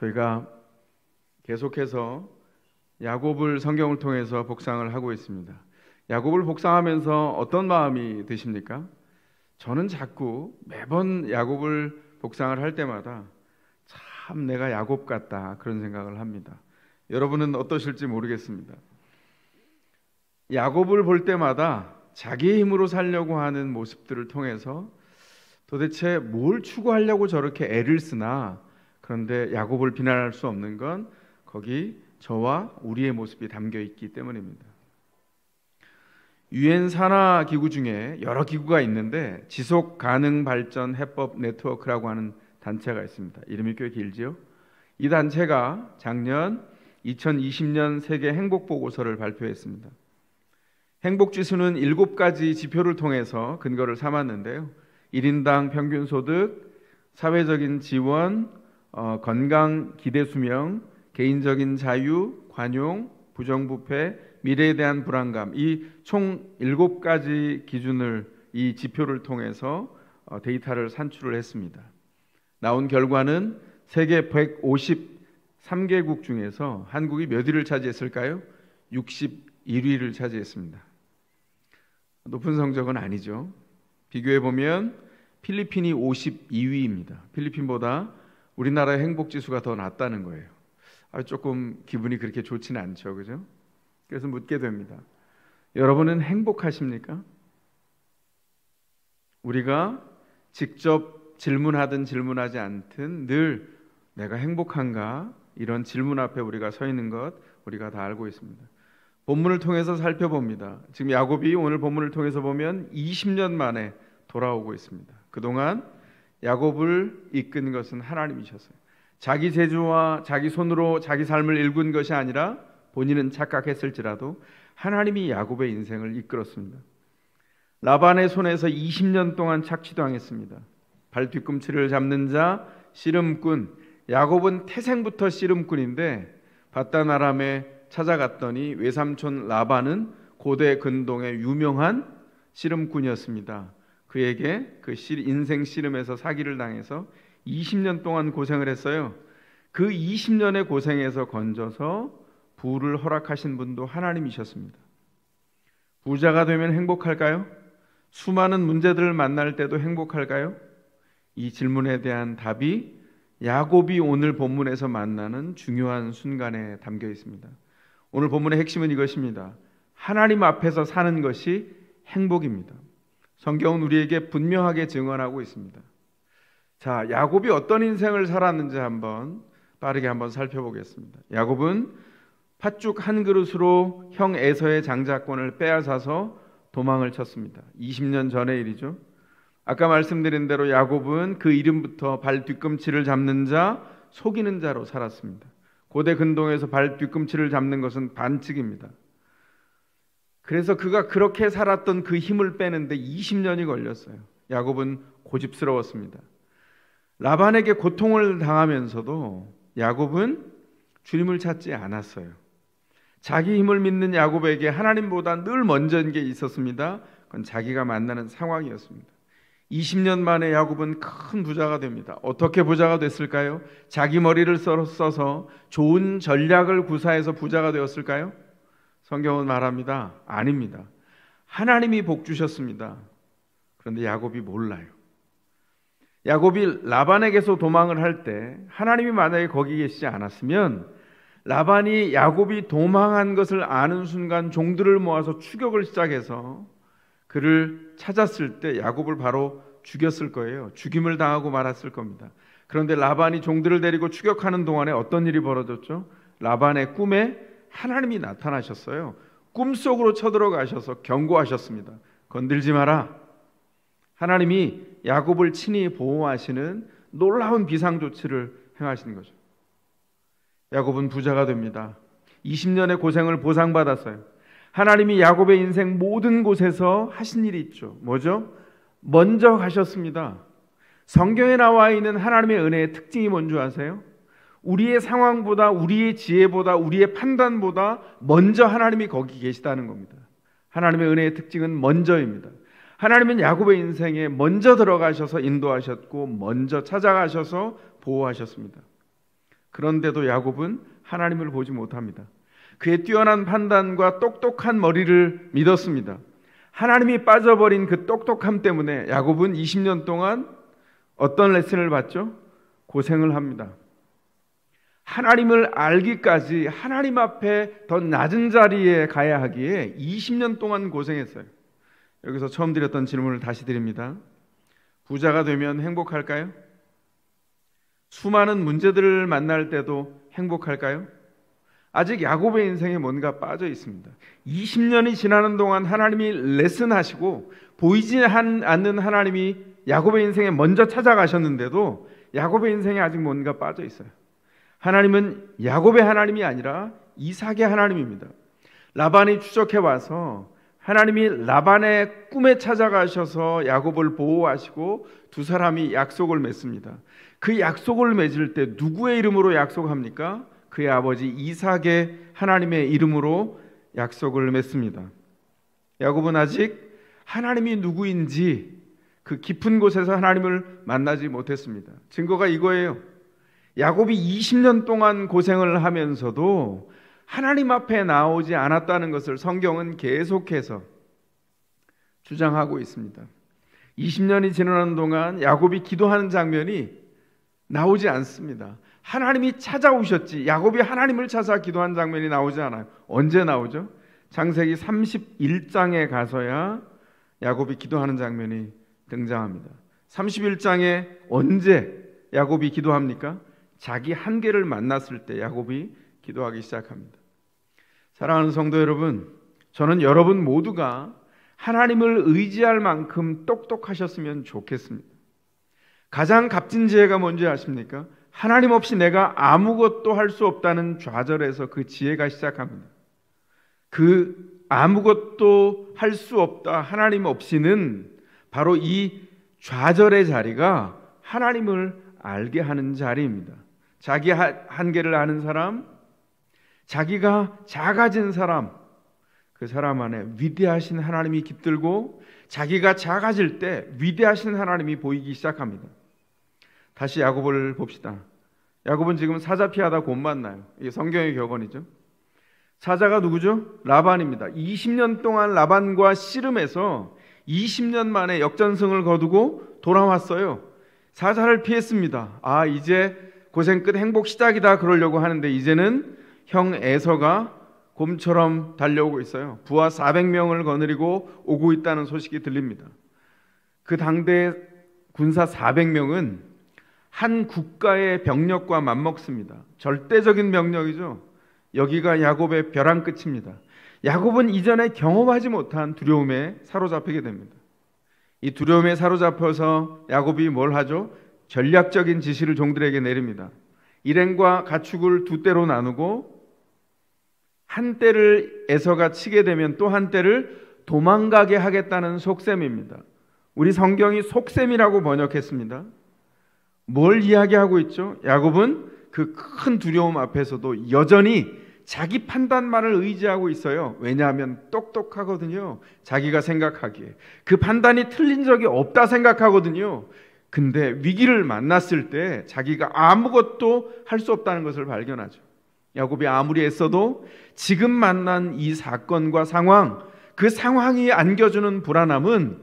저희가 계속해서 야곱을 성경을 통해서 복상을 하고 있습니다. 야곱을 복상하면서 어떤 마음이 드십니까? 저는 자꾸 매번 야곱을 복상을 할 때마다 참 내가 야곱 같다 그런 생각을 합니다. 여러분은 어떠실지 모르겠습니다. 야곱을 볼 때마다 자기의 힘으로 살려고 하는 모습들을 통해서 도대체 뭘 추구하려고 저렇게 애를 쓰나, 그런데 야곱을 비난할 수 없는 건 거기 저와 우리의 모습이 담겨 있기 때문입니다. 유엔 산하 기구 중에 여러 기구가 있는데 지속 가능 발전 해법 네트워크라고 하는 단체가 있습니다. 이름이 꽤 길지요. 이 단체가 작년 2020년 세계 행복 보고서를 발표했습니다. 행복 지수는 7가지 지표를 통해서 근거를 삼았는데요. 1인당 평균 소득, 사회적인 지원, 건강 기대 수명, 개인적인 자유, 관용, 부정부패, 미래에 대한 불안감, 이 총 7가지 기준을 이 지표를 통해서 데이터를 산출을 했습니다. 나온 결과는 세계 153개국 중에서 한국이 몇 위를 차지했을까요? 61위를 차지했습니다. 높은 성적은 아니죠. 비교해 보면 필리핀이 52위입니다. 필리핀보다 우리나라의 행복지수가 더 낮다는 거예요. 조금 기분이 그렇게 좋지는 않죠, 그죠? 그래서 묻게 됩니다. 여러분은 행복하십니까? 우리가 직접 질문하든 질문하지 않든 늘 내가 행복한가? 이런 질문 앞에 우리가 서 있는 것 우리가 다 알고 있습니다. 본문을 통해서 살펴봅니다. 지금 야곱이 오늘 본문을 통해서 보면 20년 만에 돌아오고 있습니다. 그동안 야곱을 이끈 것은 하나님이셨어요. 자기 재주와 자기 손으로 자기 삶을 일군 것이 아니라 본인은 착각했을지라도 하나님이 야곱의 인생을 이끌었습니다. 라반의 손에서 20년 동안 착취당했습니다. 발 뒤꿈치를 잡는 자, 씨름꾼. 야곱은 태생부터 씨름꾼인데 밧단 아람에 찾아갔더니 외삼촌 라반은 고대 근동의 유명한 씨름꾼이었습니다. 그에게 그 인생 씨름에서 사기를 당해서 20년 동안 고생을 했어요. 그 20년의 고생에서 건져서 부를 허락하신 분도 하나님이셨습니다. 부자가 되면 행복할까요? 수많은 문제들을 만날 때도 행복할까요? 이 질문에 대한 답이 야곱이 오늘 본문에서 만나는 중요한 순간에 담겨 있습니다. 오늘 본문의 핵심은 이것입니다. 하나님 앞에서 사는 것이 행복입니다. 성경은 우리에게 분명하게 증언하고 있습니다. 자, 야곱이 어떤 인생을 살았는지 빠르게 한번 살펴보겠습니다. 야곱은 팥죽 한 그릇으로 형 에서의 장자권을 빼앗아서 도망을 쳤습니다. 20년 전의 일이죠. 아까 말씀드린 대로 야곱은 그 이름부터 발 뒤꿈치를 잡는 자, 속이는 자로 살았습니다. 고대 근동에서 발 뒤꿈치를 잡는 것은 반칙입니다. 그래서 그가 그렇게 살았던 그 힘을 빼는데 20년이 걸렸어요. 야곱은 고집스러웠습니다. 라반에게 고통을 당하면서도 야곱은 주님을 찾지 않았어요. 자기 힘을 믿는 야곱에게 하나님보다 늘 먼저인 게 있었습니다. 그건 자기가 만나는 상황이었습니다. 20년 만에 야곱은 큰 부자가 됩니다. 어떻게 부자가 됐을까요? 자기 머리를 써서 좋은 전략을 구사해서 부자가 되었을까요? 성경은 말합니다. 아닙니다. 하나님이 복 주셨습니다. 그런데 야곱이 몰라요. 야곱이 라반에게서 도망을 할 때 하나님이 만약에 거기 계시지 않았으면 라반이 야곱이 도망한 것을 아는 순간 종들을 모아서 추격을 시작해서 그를 찾았을 때 야곱을 바로 죽였을 거예요. 죽임을 당하고 말았을 겁니다. 그런데 라반이 종들을 데리고 추격하는 동안에 어떤 일이 벌어졌죠? 라반의 꿈에 하나님이 나타나셨어요. 꿈속으로 쳐들어가셔서 경고하셨습니다. 건들지 마라. 하나님이 야곱을 친히 보호하시는 놀라운 비상조치를 행하시는 거죠. 야곱은 부자가 됩니다. 20년의 고생을 보상받았어요. 하나님이 야곱의 인생 모든 곳에서 하신 일이 있죠. 뭐죠? 먼저 가셨습니다. 성경에 나와 있는 하나님의 은혜의 특징이 뭔지 아세요? 우리의 상황보다, 우리의 지혜보다, 우리의 판단보다 먼저 하나님이 거기 계시다는 겁니다. 하나님의 은혜의 특징은 먼저입니다. 하나님은 야곱의 인생에 먼저 들어가셔서 인도하셨고 먼저 찾아가셔서 보호하셨습니다. 그런데도 야곱은 하나님을 보지 못합니다. 그의 뛰어난 판단과 똑똑한 머리를 믿었습니다. 하나님이 빠져버린 그 똑똑함 때문에 야곱은 20년 동안 어떤 레슨을 받죠? 고생을 합니다. 하나님을 알기까지 하나님 앞에 더 낮은 자리에 가야 하기에 20년 동안 고생했어요. 여기서 처음 드렸던 질문을 다시 드립니다. 부자가 되면 행복할까요? 수많은 문제들을 만날 때도 행복할까요? 아직 야곱의 인생에 뭔가 빠져 있습니다. 20년이 지나는 동안 하나님이 레슨하시고 보이지 않는 하나님이 야곱의 인생에 먼저 찾아가셨는데도 야곱의 인생에 아직 뭔가 빠져 있어요. 하나님은 야곱의 하나님이 아니라 이삭의 하나님입니다. 라반이 추적해 와서 하나님이 라반의 꿈에 찾아가셔서 야곱을 보호하시고 두 사람이 약속을 맺습니다. 그 약속을 맺을 때 누구의 이름으로 약속합니까? 그의 아버지 이삭의 하나님의 이름으로 약속을 맺습니다. 야곱은 아직 하나님이 누구인지 그 깊은 곳에서 하나님을 만나지 못했습니다. 증거가 이거예요. 야곱이 20년 동안 고생을 하면서도 하나님 앞에 나오지 않았다는 것을 성경은 계속해서 주장하고 있습니다. 20년이 지나는 동안 야곱이 기도하는 장면이 나오지 않습니다. 하나님이 찾아오셨지 야곱이 하나님을 찾아 기도한 장면이 나오지 않아요. 언제 나오죠? 창세기 31장에 가서야 야곱이 기도하는 장면이 등장합니다. 31장에 언제 야곱이 기도합니까? 자기 한계를 만났을 때 야곱이 기도하기 시작합니다. 사랑하는 성도 여러분, 저는 여러분 모두가 하나님을 의지할 만큼 똑똑하셨으면 좋겠습니다. 가장 값진 지혜가 뭔지 아십니까? 하나님 없이 내가 아무것도 할 수 없다는 좌절에서 그 지혜가 시작합니다. 그 아무것도 할 수 없다, 하나님 없이는 바로 이 좌절의 자리가 하나님을 알게 하는 자리입니다. 자기 한계를 아는 사람, 자기가 작아진 사람, 그 사람 안에 위대하신 하나님이 깃들고 자기가 작아질 때 위대하신 하나님이 보이기 시작합니다. 다시 야곱을 봅시다. 야곱은 지금 사자 피하다 곧 만나요. 이게 성경의 격언이죠. 사자가 누구죠? 라반입니다. 20년 동안 라반과 씨름해서 20년 만에 역전승을 거두고 돌아왔어요. 사자를 피했습니다. 아, 이제 고생 끝 행복 시작이다 그러려고 하는데 이제는 형 에서가 곰처럼 달려오고 있어요. 부하 400명을 거느리고 오고 있다는 소식이 들립니다. 그 당대 군사 400명은 한 국가의 병력과 맞먹습니다. 절대적인 병력이죠. 여기가 야곱의 벼랑 끝입니다. 야곱은 이전에 경험하지 못한 두려움에 사로잡히게 됩니다. 이 두려움에 사로잡혀서 야곱이 뭘 하죠? 전략적인 지시를 종들에게 내립니다. 일행과 가축을 두 떼로 나누고 한 떼를 에서가 치게 되면 또 한 떼를 도망가게 하겠다는 속셈입니다. 우리 성경이 속셈이라고 번역했습니다. 뭘 이야기하고 있죠? 야곱은 그 큰 두려움 앞에서도 여전히 자기 판단만을 의지하고 있어요. 왜냐하면 똑똑하거든요. 자기가 생각하기에 그 판단이 틀린 적이 없다 생각하거든요. 근데 위기를 만났을 때 자기가 아무것도 할 수 없다는 것을 발견하죠. 야곱이 아무리 애써도 지금 만난 이 사건과 상황, 그 상황이 안겨주는 불안함은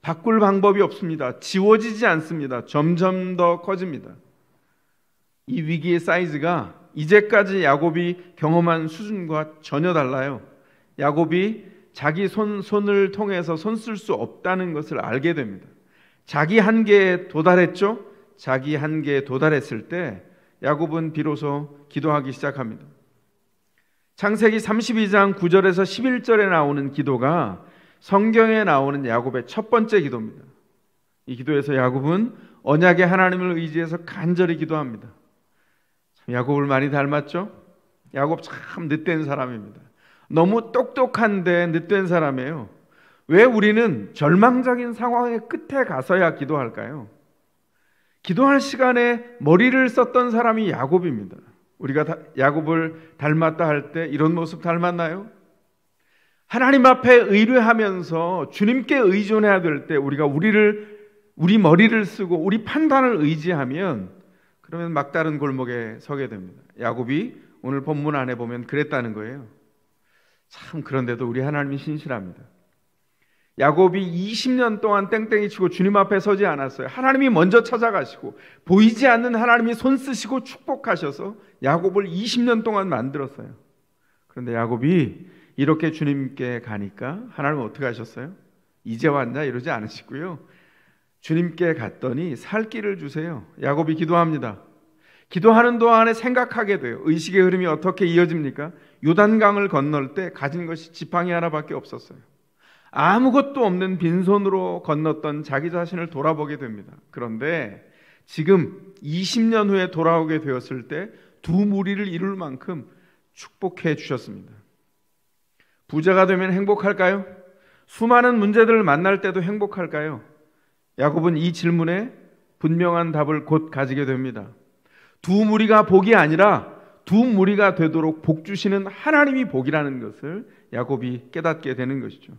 바꿀 방법이 없습니다. 지워지지 않습니다. 점점 더 커집니다. 이 위기의 사이즈가 이제까지 야곱이 경험한 수준과 전혀 달라요. 야곱이 자기 손을 통해서 손 쓸 수 없다는 것을 알게 됩니다. 자기 한계에 도달했죠. 자기 한계에 도달했을 때 야곱은 비로소 기도하기 시작합니다. 창세기 32장 9절에서 11절에 나오는 기도가 성경에 나오는 야곱의 첫 번째 기도입니다. 이 기도에서 야곱은 언약의 하나님을 의지해서 간절히 기도합니다. 야곱을 많이 닮았죠? 야곱 참 늦된 사람입니다. 너무 똑똑한데 늦된 사람이에요. 왜 우리는 절망적인 상황의 끝에 가서야 기도할까요? 기도할 시간에 머리를 썼던 사람이 야곱입니다. 우리가 야곱을 닮았다 할 때 이런 모습 닮았나요? 하나님 앞에 의뢰하면서 주님께 의존해야 될 때 우리가 우리 머리를 쓰고 우리 판단을 의지하면 그러면 막다른 골목에 서게 됩니다. 야곱이 오늘 본문 안에 보면 그랬다는 거예요. 참, 그런데도 우리 하나님이 신실합니다. 야곱이 20년 동안 땡땡이 치고 주님 앞에 서지 않았어요. 하나님이 먼저 찾아가시고 보이지 않는 하나님이 손 쓰시고 축복하셔서 야곱을 20년 동안 만들었어요. 그런데 야곱이 이렇게 주님께 가니까 하나님은 어떻게 하셨어요? 이제 왔냐 이러지 않으시고요. 주님께 갔더니 살 길을 주세요. 야곱이 기도합니다. 기도하는 동안에 생각하게 돼요. 의식의 흐름이 어떻게 이어집니까? 요단강을 건널 때 가진 것이 지팡이 하나밖에 없었어요. 아무것도 없는 빈손으로 건넜던 자기 자신을 돌아보게 됩니다. 그런데 지금 20년 후에 돌아오게 되었을 때 두 무리를 이룰 만큼 축복해 주셨습니다. 부자가 되면 행복할까요? 수많은 문제들을 만날 때도 행복할까요? 야곱은 이 질문에 분명한 답을 곧 가지게 됩니다. 두 무리가 복이 아니라 두 무리가 되도록 복 주시는 하나님이 복이라는 것을 야곱이 깨닫게 되는 것이죠.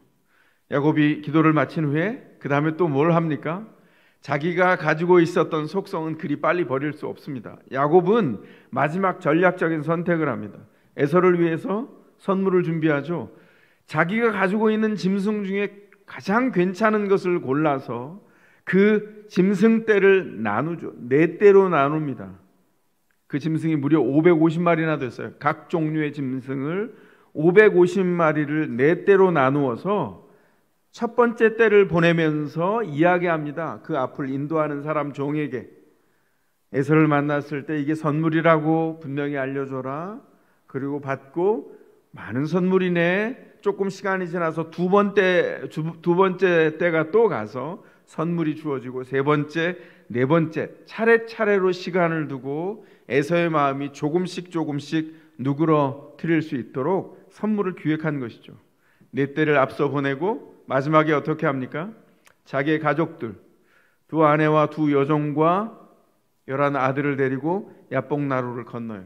야곱이 기도를 마친 후에 그 다음에 또 뭘 합니까? 자기가 가지고 있었던 속성은 그리 빨리 버릴 수 없습니다. 야곱은 마지막 전략적인 선택을 합니다. 에서를 위해서 선물을 준비하죠. 자기가 가지고 있는 짐승 중에 가장 괜찮은 것을 골라서 그 짐승떼를 나누죠. 4떼로 나눕니다. 그 짐승이 무려 550마리나 됐어요. 각 종류의 짐승을 550마리를 4떼로 나누어서 첫 번째 떼를 보내면서 이야기합니다. 그 앞을 인도하는 사람 종에게 에서를 만났을 때 이게 선물이라고 분명히 알려줘라. 그리고 받고 많은 선물이네. 조금 시간이 지나서 두 번째 때가 또 가서 선물이 주어지고 세 번째, 네 번째 차례차례로 시간을 두고 에서의 마음이 조금씩 누그러뜨릴 수 있도록 선물을 기획한 것이죠. 4때를 앞서 보내고 마지막에 어떻게 합니까? 자기의 가족들, 2 아내와 2 여종과 11 아들을 데리고 야복나루를 건너요.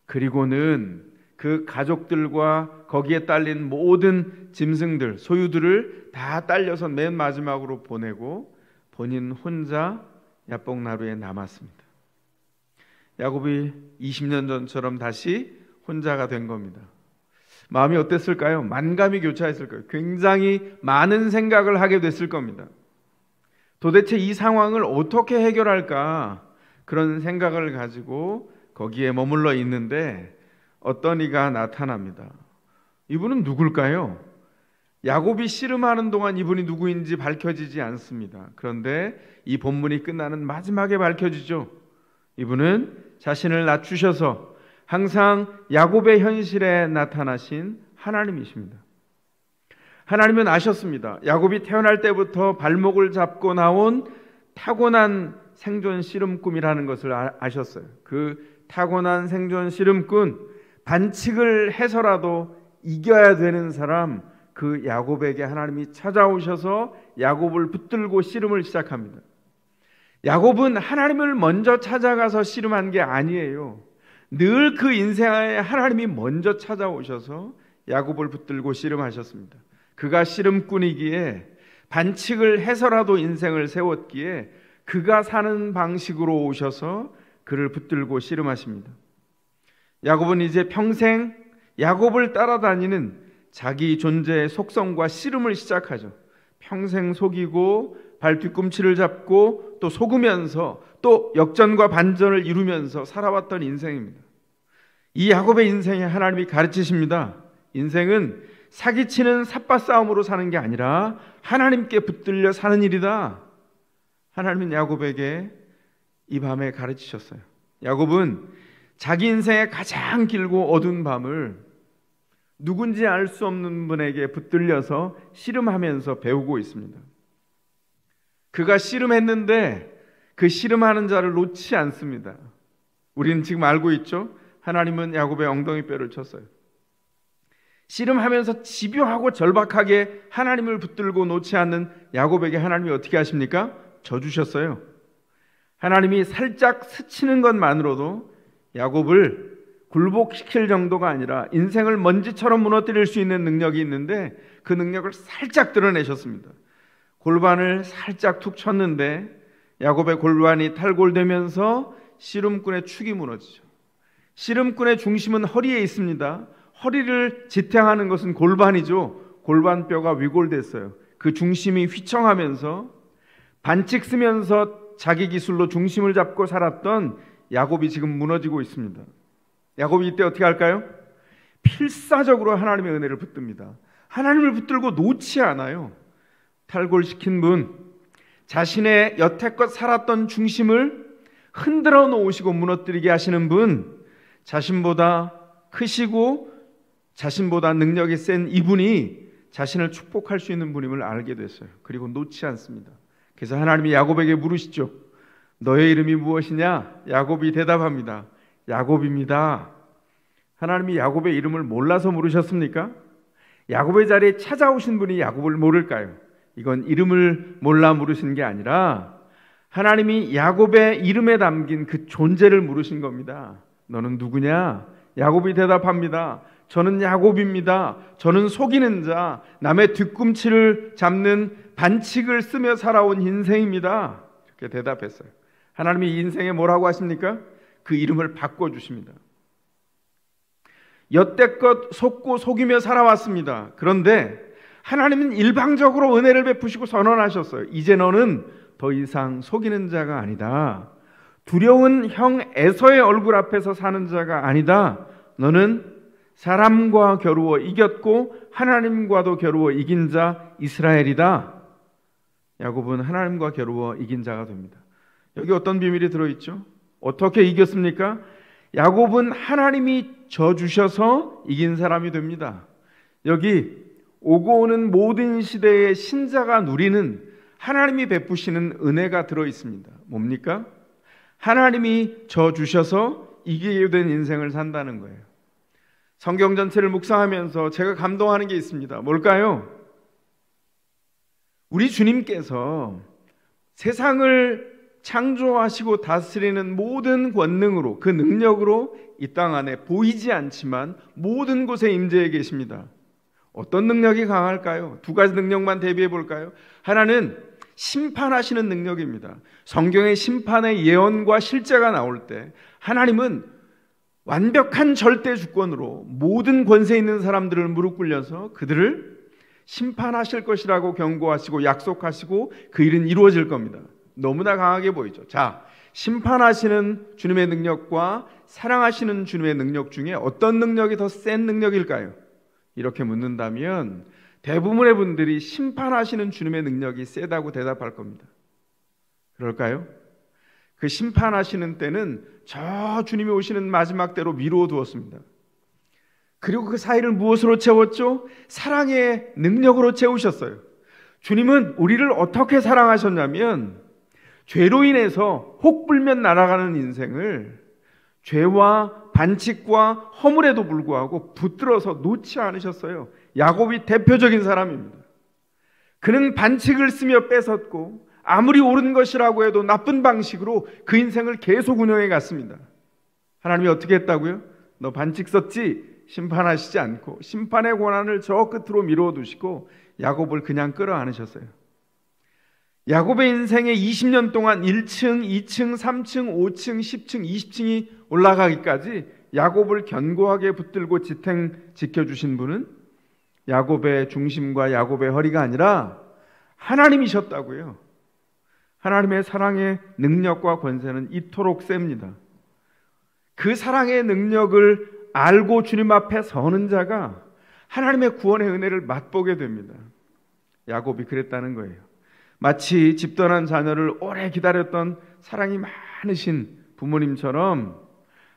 그리고는 그 가족들과 거기에 딸린 모든 짐승들, 소유들을 다 딸려서 맨 마지막으로 보내고 본인 혼자 야복나루에 남았습니다. 야곱이 20년 전처럼 다시 혼자가 된 겁니다. 마음이 어땠을까요? 만감이 교차했을 거예요. 굉장히 많은 생각을 하게 됐을 겁니다. 도대체 이 상황을 어떻게 해결할까? 그런 생각을 가지고 거기에 머물러 있는데 어떤 이가 나타납니다. 이분은 누굴까요? 야곱이 씨름하는 동안 이분이 누구인지 밝혀지지 않습니다. 그런데 이 본문이 끝나는 마지막에 밝혀지죠. 이분은 자신을 낮추셔서 항상 야곱의 현실에 나타나신 하나님이십니다. 하나님은 아셨습니다. 야곱이 태어날 때부터 발목을 잡고 나온 타고난 생존 씨름꾼이라는 것을 아셨어요. 그 타고난 생존 씨름꾼, 반칙을 해서라도 이겨야 되는 사람, 그 야곱에게 하나님이 찾아오셔서 야곱을 붙들고 씨름을 시작합니다. 야곱은 하나님을 먼저 찾아가서 씨름한 게 아니에요. 늘 그 인생에 하나님이 먼저 찾아오셔서 야곱을 붙들고 씨름하셨습니다. 그가 씨름꾼이기에 반칙을 해서라도 인생을 세웠기에 그가 사는 방식으로 오셔서 그를 붙들고 씨름하십니다. 야곱은 이제 평생 야곱을 따라다니는 자기 존재의 속성과 씨름을 시작하죠. 평생 속이고 발 뒤꿈치를 잡고 또 속으면서 또 역전과 반전을 이루면서 살아왔던 인생입니다. 이 야곱의 인생에 하나님이 가르치십니다. 인생은 사기치는 삿바싸움으로 사는 게 아니라 하나님께 붙들려 사는 일이다. 하나님은 야곱에게 이 밤에 가르치셨어요. 야곱은 자기 인생의 가장 길고 어두운 밤을 누군지 알 수 없는 분에게 붙들려서 씨름하면서 배우고 있습니다. 그가 씨름했는데 그 씨름하는 자를 놓지 않습니다. 우리는 지금 알고 있죠? 하나님은 야곱의 엉덩이 뼈를 쳤어요. 씨름하면서 집요하고 절박하게 하나님을 붙들고 놓지 않는 야곱에게 하나님이 어떻게 하십니까? 져주셨어요. 하나님이 살짝 스치는 것만으로도 야곱을 굴복시킬 정도가 아니라 인생을 먼지처럼 무너뜨릴 수 있는 능력이 있는데 그 능력을 살짝 드러내셨습니다. 골반을 살짝 툭 쳤는데 야곱의 골반이 탈골되면서 씨름꾼의 축이 무너지죠. 씨름꾼의 중심은 허리에 있습니다. 허리를 지탱하는 것은 골반이죠. 골반뼈가 위골됐어요. 그 중심이 휘청하면서 반칙 쓰면서 자기 기술로 중심을 잡고 살았던 야곱이 지금 무너지고 있습니다. 야곱이 이때 어떻게 할까요? 필사적으로 하나님의 은혜를 붙듭니다. 하나님을 붙들고 놓지 않아요. 탈골시킨 분, 자신의 여태껏 살았던 중심을 흔들어 놓으시고 무너뜨리게 하시는 분, 자신보다 크시고 자신보다 능력이 센 이분이 자신을 축복할 수 있는 분임을 알게 됐어요. 그리고 놓지 않습니다. 그래서 하나님이 야곱에게 물으시죠. 너의 이름이 무엇이냐? 야곱이 대답합니다. 야곱입니다. 하나님이 야곱의 이름을 몰라서 물으셨습니까? 야곱의 자리에 찾아오신 분이 야곱을 모를까요? 이건 이름을 몰라 물으신 게 아니라 하나님이 야곱의 이름에 담긴 그 존재를 물으신 겁니다. 너는 누구냐? 야곱이 대답합니다. 저는 야곱입니다. 저는 속이는 자, 남의 뒤꿈치를 잡는 반칙을 쓰며 살아온 인생입니다. 이렇게 대답했어요. 하나님이 인생에 뭐라고 하십니까? 그 이름을 바꿔주십니다. 여태껏 속고 속이며 살아왔습니다. 그런데 하나님은 일방적으로 은혜를 베푸시고 선언하셨어요. 이제 너는 더 이상 속이는 자가 아니다. 두려운 형 에서의 얼굴 앞에서 사는 자가 아니다. 너는 사람과 겨루어 이겼고 하나님과도 겨루어 이긴 자 이스라엘이다. 야곱은 하나님과 겨루어 이긴 자가 됩니다. 여기 어떤 비밀이 들어있죠? 어떻게 이겼습니까? 야곱은 하나님이 져주셔서 이긴 사람이 됩니다. 여기 오고 오는 모든 시대의 신자가 누리는 하나님이 베푸시는 은혜가 들어있습니다. 뭡니까? 하나님이 져주셔서 이기게 된 인생을 산다는 거예요. 성경 전체를 묵상하면서 제가 감동하는 게 있습니다. 뭘까요? 우리 주님께서 세상을 창조하시고 다스리는 모든 권능으로, 그 능력으로 이 땅 안에 보이지 않지만 모든 곳에 임재해 계십니다. 어떤 능력이 강할까요? 두 가지 능력만 대비해 볼까요? 하나는 심판하시는 능력입니다. 성경의 심판의 예언과 실제가 나올 때 하나님은 완벽한 절대 주권으로 모든 권세 있는 사람들을 무릎 꿇려서 그들을 심판하실 것이라고 경고하시고 약속하시고 그 일은 이루어질 겁니다. 너무나 강하게 보이죠. 자, 심판하시는 주님의 능력과 사랑하시는 주님의 능력 중에 어떤 능력이 더 센 능력일까요? 이렇게 묻는다면 대부분의 분들이 심판하시는 주님의 능력이 세다고 대답할 겁니다. 그럴까요? 그 심판하시는 때는 저 주님이 오시는 마지막 때로 미루어 두었습니다. 그리고 그 사이를 무엇으로 채웠죠? 사랑의 능력으로 채우셨어요. 주님은 우리를 어떻게 사랑하셨냐면 죄로 인해서 혹불면 날아가는 인생을 죄와 반칙과 허물에도 불구하고 붙들어서 놓지 않으셨어요. 야곱이 대표적인 사람입니다. 그는 반칙을 쓰며 뺏었고 아무리 옳은 것이라고 해도 나쁜 방식으로 그 인생을 계속 운영해 갔습니다. 하나님이 어떻게 했다고요? 너 반칙 썼지? 심판하시지 않고 심판의 권한을 저 끝으로 미루어 두시고 야곱을 그냥 끌어안으셨어요. 야곱의 인생에 20년 동안 1층, 2층, 3층, 5층, 10층, 20층이 올라가기까지 야곱을 견고하게 붙들고 지켜주신 분은 야곱의 중심과 야곱의 허리가 아니라 하나님이셨다고요. 하나님의 사랑의 능력과 권세는 이토록 셉니다. 그 사랑의 능력을 알고 주님 앞에 서는 자가 하나님의 구원의 은혜를 맛보게 됩니다. 야곱이 그랬다는 거예요. 마치 집 떠난 자녀를 오래 기다렸던 사랑이 많으신 부모님처럼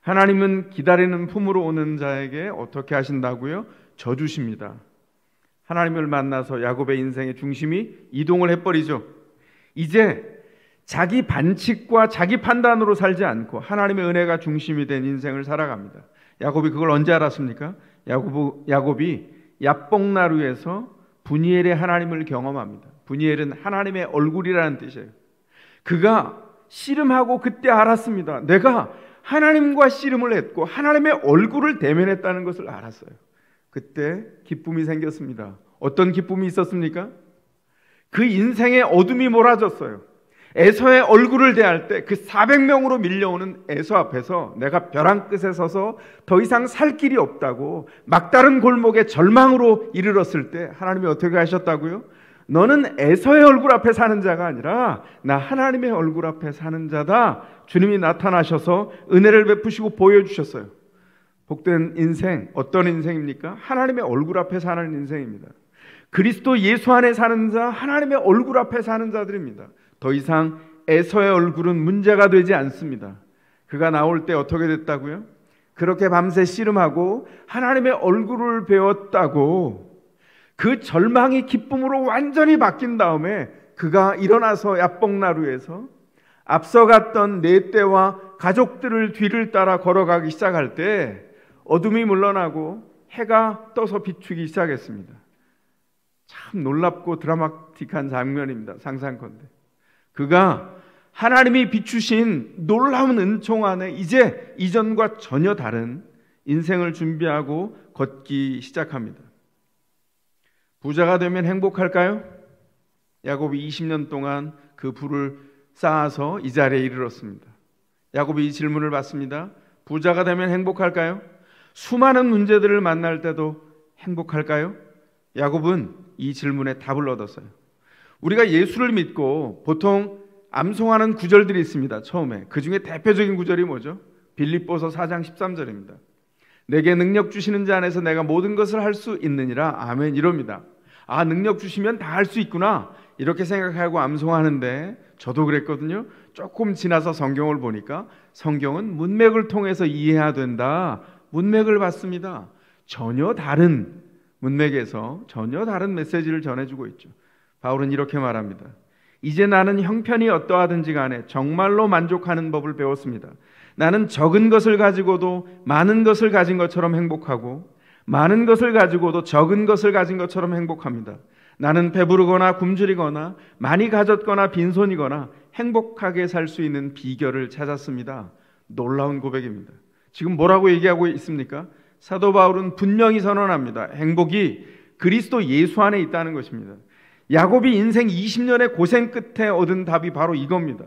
하나님은 기다리는 품으로 오는 자에게 어떻게 하신다고요? 져주십니다. 하나님을 만나서 야곱의 인생의 중심이 이동을 해버리죠. 이제 자기 반칙과 자기 판단으로 살지 않고 하나님의 은혜가 중심이 된 인생을 살아갑니다. 야곱이 그걸 언제 알았습니까? 야곱이 야복나루에서 분이엘의 하나님을 경험합니다. 분이엘은 하나님의 얼굴이라는 뜻이에요. 그가 씨름하고 그때 알았습니다. 내가 하나님과 씨름을 했고 하나님의 얼굴을 대면했다는 것을 알았어요. 그때 기쁨이 생겼습니다. 어떤 기쁨이 있었습니까? 그 인생의 어둠이 몰아졌어요. 에서의 얼굴을 대할 때 그 400명으로 밀려오는 에서 앞에서 내가 벼랑 끝에 서서 더 이상 살 길이 없다고 막다른 골목에 절망으로 이르렀을 때 하나님이 어떻게 하셨다고요? 너는 에서의 얼굴 앞에 사는 자가 아니라 나 하나님의 얼굴 앞에 사는 자다. 주님이 나타나셔서 은혜를 베푸시고 보여주셨어요. 복된 인생, 어떤 인생입니까? 하나님의 얼굴 앞에 사는 인생입니다. 그리스도 예수 안에 사는 자, 하나님의 얼굴 앞에 사는 자들입니다. 더 이상 에서의 얼굴은 문제가 되지 않습니다. 그가 나올 때 어떻게 됐다고요? 그렇게 밤새 씨름하고 하나님의 얼굴을 배웠다고 그 절망이 기쁨으로 완전히 바뀐 다음에 그가 일어나서 야복나루에서 앞서갔던 네 떼와 가족들을 뒤를 따라 걸어가기 시작할 때 어둠이 물러나고 해가 떠서 비추기 시작했습니다. 참 놀랍고 드라마틱한 장면입니다. 상상컨대 그가 하나님이 비추신 놀라운 은총 안에 이제 이전과 전혀 다른 인생을 준비하고 걷기 시작합니다. 부자가 되면 행복할까요? 야곱이 20년 동안 그 부를 쌓아서 이 자리에 이르렀습니다. 야곱이 이 질문을 받습니다. 부자가 되면 행복할까요? 수많은 문제들을 만날 때도 행복할까요? 야곱은 이 질문에 답을 얻었어요. 우리가 예수를 믿고 보통 암송하는 구절들이 있습니다. 처음에 그 중에 대표적인 구절이 뭐죠? 빌립보서 4장 13절입니다. 내게 능력 주시는 자 안에서 내가 모든 것을 할 수 있느니라. 아멘. 이럽니다. 아, 능력 주시면 다 할 수 있구나 이렇게 생각하고 암송하는데 저도 그랬거든요. 조금 지나서 성경을 보니까 성경은 문맥을 통해서 이해해야 된다. 문맥을 봤습니다. 전혀 다른 문맥에서 전혀 다른 메시지를 전해주고 있죠. 바울은 이렇게 말합니다. 이제 나는 형편이 어떠하든지 간에 정말로 만족하는 법을 배웠습니다. 나는 적은 것을 가지고도 많은 것을 가진 것처럼 행복하고 많은 것을 가지고도 적은 것을 가진 것처럼 행복합니다. 나는 배부르거나 굶주리거나 많이 가졌거나 빈손이거나 행복하게 살 수 있는 비결을 찾았습니다. 놀라운 고백입니다. 지금 뭐라고 얘기하고 있습니까? 사도 바울은 분명히 선언합니다. 행복이 그리스도 예수 안에 있다는 것입니다. 야곱이 인생 20년의 고생 끝에 얻은 답이 바로 이겁니다.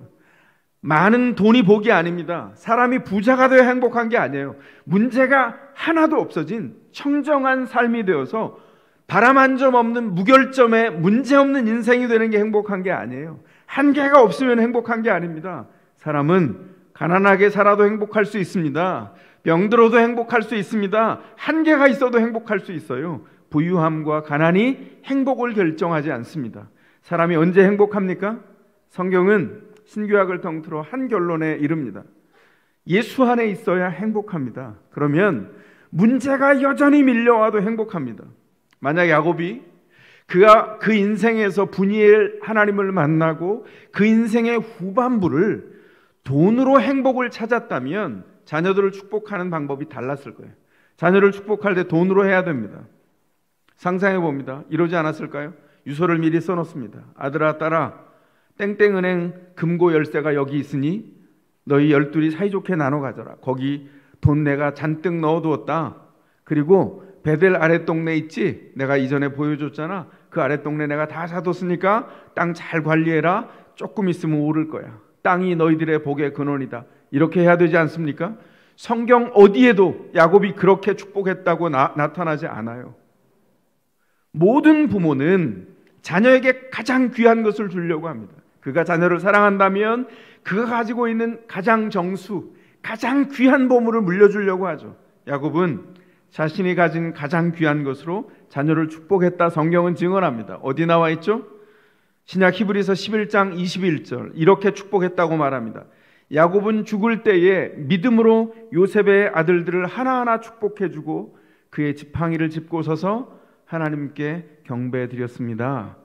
많은 돈이 복이 아닙니다. 사람이 부자가 되어 행복한 게 아니에요. 문제가 하나도 없어진 청정한 삶이 되어서 바람 한 점 없는 무결점에 문제없는 인생이 되는 게 행복한 게 아니에요. 한계가 없으면 행복한 게 아닙니다. 사람은 가난하게 살아도 행복할 수 있습니다. 병들어도 행복할 수 있습니다. 한계가 있어도 행복할 수 있어요. 부유함과 가난이 행복을 결정하지 않습니다. 사람이 언제 행복합니까? 성경은 신구약을 통틀어 한 결론에 이릅니다. 예수 안에 있어야 행복합니다. 그러면 문제가 여전히 밀려와도 행복합니다. 만약 야곱이 그가 그 인생에서 분이엘 하나님을 만나고 그 인생의 후반부를 돈으로 행복을 찾았다면 자녀들을 축복하는 방법이 달랐을 거예요. 자녀를 축복할 때 돈으로 해야 됩니다. 상상해 봅니다. 이러지 않았을까요? 유서를 미리 써놓습니다. 아들아 딸아 땡땡은행 금고 열쇠가 여기 있으니 너희 12이 사이좋게 나눠 가져라. 거기 돈 내가 잔뜩 넣어두었다. 그리고 베델 아랫동네 있지? 내가 이전에 보여줬잖아. 그 아랫동네 내가 다 사뒀으니까 땅 잘 관리해라. 조금 있으면 오를 거야. 땅이 너희들의 복의 근원이다. 이렇게 해야 되지 않습니까? 성경 어디에도 야곱이 그렇게 축복했다고 나타나지 않아요. 모든 부모는 자녀에게 가장 귀한 것을 주려고 합니다. 그가 자녀를 사랑한다면 그가 가지고 있는 가장 정수, 가장 귀한 보물을 물려주려고 하죠. 야곱은 자신이 가진 가장 귀한 것으로 자녀를 축복했다. 성경은 증언합니다. 어디 나와 있죠? 신약 히브리서 11장 21절 이렇게 축복했다고 말합니다. 야곱은 죽을 때에 믿음으로 요셉의 아들들을 하나하나 축복해주고 그의 지팡이를 짚고 서서 하나님께 경배드렸습니다.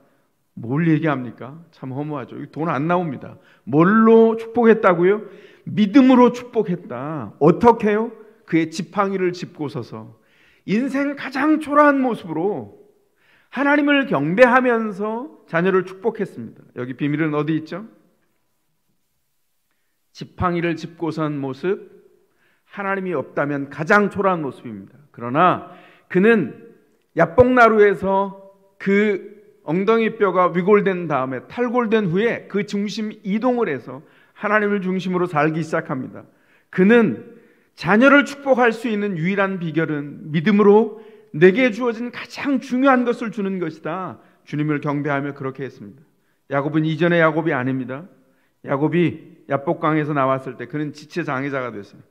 뭘 얘기합니까? 참 허무하죠. 돈 안 나옵니다. 뭘로 축복했다고요? 믿음으로 축복했다. 어떻게 해요? 그의 지팡이를 짚고 서서 인생 가장 초라한 모습으로 하나님을 경배하면서 자녀를 축복했습니다. 여기 비밀은 어디 있죠? 지팡이를 짚고 선 모습, 하나님이 없다면 가장 초라한 모습입니다. 그러나 그는 야복나루에서 그 엉덩이 뼈가 위골된 다음에 탈골된 후에 그 중심 이동을 해서 하나님을 중심으로 살기 시작합니다. 그는 자녀를 축복할 수 있는 유일한 비결은 믿음으로 내게 주어진 가장 중요한 것을 주는 것이다. 주님을 경배하며 그렇게 했습니다. 야곱은 이전의 야곱이 아닙니다. 야곱이 야복강에서 나왔을 때 그는 지체장애자가 됐어요.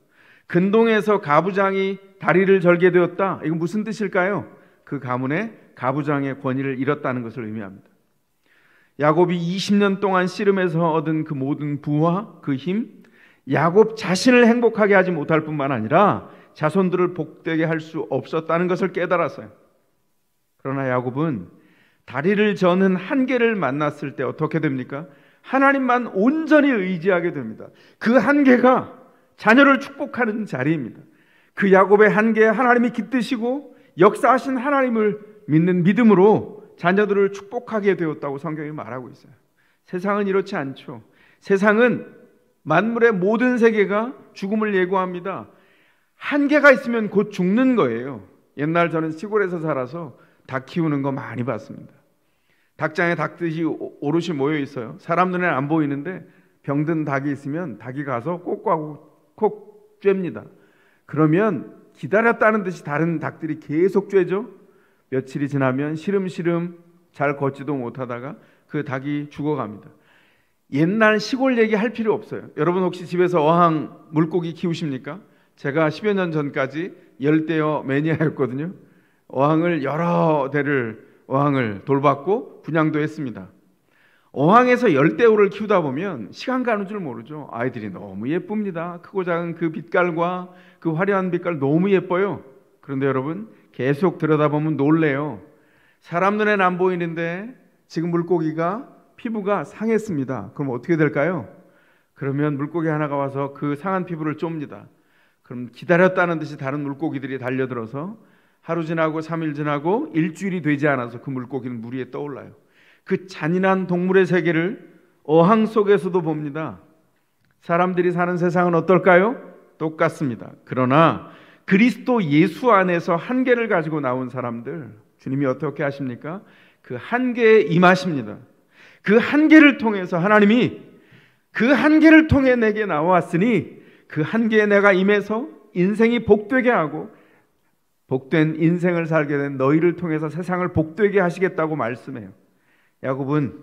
근동에서 가부장이 다리를 절게 되었다. 이건 무슨 뜻일까요? 그 가문의 가부장의 권위를 잃었다는 것을 의미합니다. 야곱이 20년 동안 씨름에서 얻은 그 모든 부와 그 힘, 야곱 자신을 행복하게 하지 못할 뿐만 아니라 자손들을 복되게 할 수 없었다는 것을 깨달았어요. 그러나 야곱은 다리를 저는 한계를 만났을 때 어떻게 됩니까? 하나님만 온전히 의지하게 됩니다. 그 한계가 자녀를 축복하는 자리입니다. 그 야곱의 한계에 하나님이 깃드시고 역사하신 하나님을 믿는 믿음으로 자녀들을 축복하게 되었다고 성경이 말하고 있어요. 세상은 이렇지 않죠. 세상은 만물의 모든 세계가 죽음을 예고합니다. 한계가 있으면 곧 죽는 거예요. 옛날 저는 시골에서 살아서 닭 키우는 거 많이 봤습니다. 닭장에 닭들이 오롯이 모여 있어요. 사람 눈에는 안 보이는데 병든 닭이 있으면 닭이 가서 콕 쬐입니다. 그러면 기다렸다는 듯이 다른 닭들이 계속 쬐죠. 며칠이 지나면 시름시름 잘 걷지도 못하다가 그 닭이 죽어갑니다. 옛날 시골 얘기 할 필요 없어요. 여러분 혹시 집에서 어항 물고기 키우십니까? 제가 10여 년 전까지 열대어 매니아였거든요. 어항을 여러 대를 어항을 돌봤고 분양도 했습니다. 어항에서 열대어를 키우다 보면 시간 가는 줄 모르죠. 아이들이 너무 예쁩니다. 크고 작은 그 빛깔과 그 화려한 빛깔 너무 예뻐요. 그런데 여러분 계속 들여다보면 놀래요. 사람 눈에는 안 보이는데 지금 물고기가 피부가 상했습니다. 그럼 어떻게 될까요? 그러면 물고기 하나가 와서 그 상한 피부를 쫒니다. 그럼 기다렸다는 듯이 다른 물고기들이 달려들어서 하루 지나고 3일 지나고 일주일이 되지 않아서 그 물고기는 물 위에 떠올라요. 그 잔인한 동물의 세계를 어항 속에서도 봅니다. 사람들이 사는 세상은 어떨까요? 똑같습니다. 그러나 그리스도 예수 안에서 한계를 가지고 나온 사람들, 주님이 어떻게 하십니까? 그 한계에 임하십니다. 그 한계를 통해서 하나님이 그 한계를 통해 내게 나왔으니 그 한계에 내가 임해서 인생이 복되게 하고 복된 인생을 살게 된 너희를 통해서 세상을 복되게 하시겠다고 말씀해요. 야곱은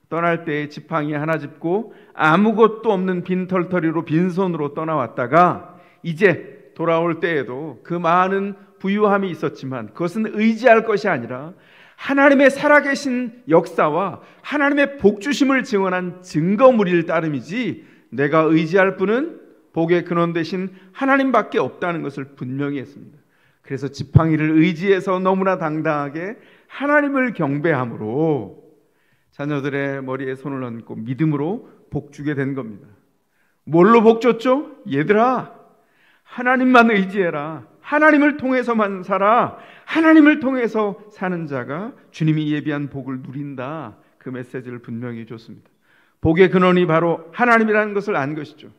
떠날 때에 지팡이 하나 짚고 아무것도 없는 빈털터리로 빈손으로 떠나왔다가 이제 돌아올 때에도 그 많은 부유함이 있었지만 그것은 의지할 것이 아니라 하나님의 살아계신 역사와 하나님의 복주심을 증언한 증거물일 따름이지 내가 의지할 분은 복의 근원 되신 하나님밖에 없다는 것을 분명히 했습니다. 그래서 지팡이를 의지해서 너무나 당당하게 하나님을 경배함으로 자녀들의 머리에 손을 얹고 믿음으로 복주게 된 겁니다. 뭘로 복줬죠? 얘들아, 하나님만 의지해라. 하나님을 통해서만 살아. 하나님을 통해서 사는 자가 주님이 예비한 복을 누린다. 그 메시지를 분명히 줬습니다. 복의 근원이 바로 하나님이라는 것을 안 것이죠.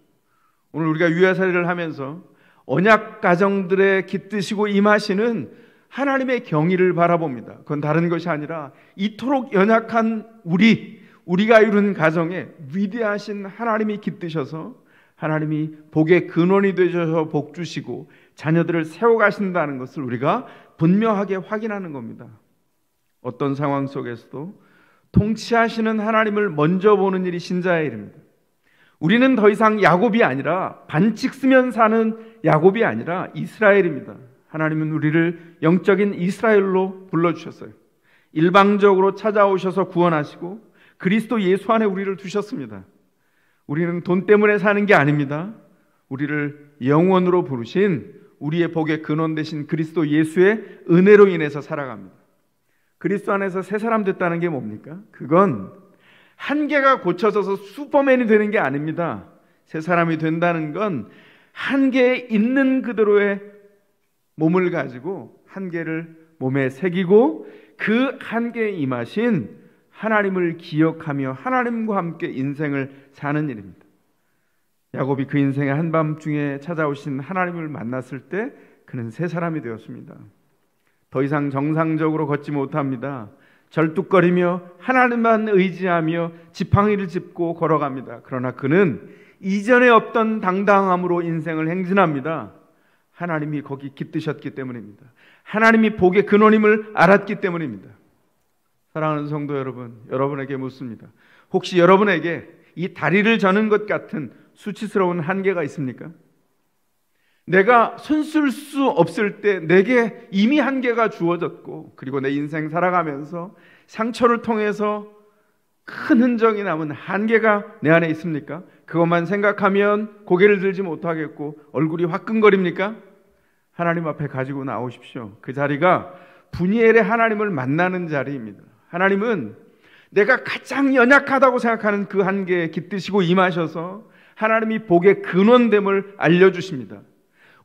오늘 우리가 유아살이를 하면서 언약 가정들에 깃드시고 임하시는 하나님의 경의를 바라봅니다. 그건 다른 것이 아니라 이토록 연약한 우리가 이룬 가정에 위대하신 하나님이 깃드셔서 하나님이 복의 근원이 되셔서 복 주시고 자녀들을 세워가신다는 것을 우리가 분명하게 확인하는 겁니다. 어떤 상황 속에서도 통치하시는 하나님을 먼저 보는 일이 신자의 일입니다. 우리는 더 이상 야곱이 아니라 반칙 쓰면 사는 야곱이 아니라 이스라엘입니다. 하나님은 우리를 영적인 이스라엘로 불러주셨어요. 일방적으로 찾아오셔서 구원하시고 그리스도 예수 안에 우리를 두셨습니다. 우리는 돈 때문에 사는 게 아닙니다. 우리를 영원으로 부르신 우리의 복의 근원 되신 그리스도 예수의 은혜로 인해서 살아갑니다. 그리스도 안에서 새 사람 됐다는 게 뭡니까? 그건 한계가 고쳐져서 슈퍼맨이 되는 게 아닙니다. 새 사람이 된다는 건 한계에 있는 그대로의 몸을 가지고 한계를 몸에 새기고 그 한계에 임하신 하나님을 기억하며 하나님과 함께 인생을 사는 일입니다. 야곱이 그 인생의 한밤중에 찾아오신 하나님을 만났을 때 그는 새 사람이 되었습니다. 더 이상 정상적으로 걷지 못합니다. 절뚝거리며 하나님만 의지하며 지팡이를 짚고 걸어갑니다. 그러나 그는 이전에 없던 당당함으로 인생을 행진합니다. 하나님이 거기 깃드셨기 때문입니다. 하나님이 복의 근원임을 알았기 때문입니다. 사랑하는 성도 여러분, 여러분에게 묻습니다. 혹시 여러분에게 이 다리를 저는 것 같은 수치스러운 한계가 있습니까? 내가 손쓸 수 없을 때 내게 이미 한계가 주어졌고, 그리고 내 인생 살아가면서 상처를 통해서 큰 흔적이 남은 한계가 내 안에 있습니까? 그것만 생각하면 고개를 들지 못하겠고 얼굴이 화끈거립니까? 하나님 앞에 가지고 나오십시오. 그 자리가 분이엘의 하나님을 만나는 자리입니다. 하나님은 내가 가장 연약하다고 생각하는 그 한계에 깃드시고 임하셔서 하나님이 복의 근원됨을 알려주십니다.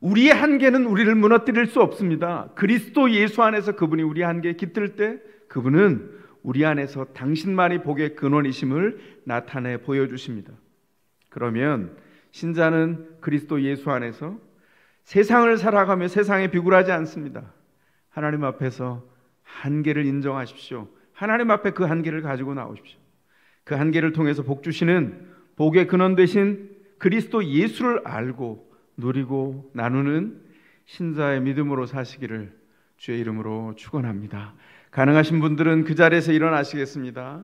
우리의 한계는 우리를 무너뜨릴 수 없습니다. 그리스도 예수 안에서 그분이 우리 한계에 깃들 때 그분은 우리 안에서 당신만이 복의 근원이심을 나타내 보여주십니다. 그러면 신자는 그리스도 예수 안에서 세상을 살아가며 세상에 비굴하지 않습니다. 하나님 앞에서 한계를 인정하십시오. 하나님 앞에 그 한계를 가지고 나오십시오. 그 한계를 통해서 복 주시는 복의 근원 되신 그리스도 예수를 알고 누리고 나누는 신자의 믿음으로 사시기를 주의 이름으로 축원합니다. 가능하신 분들은 그 자리에서 일어나시겠습니다.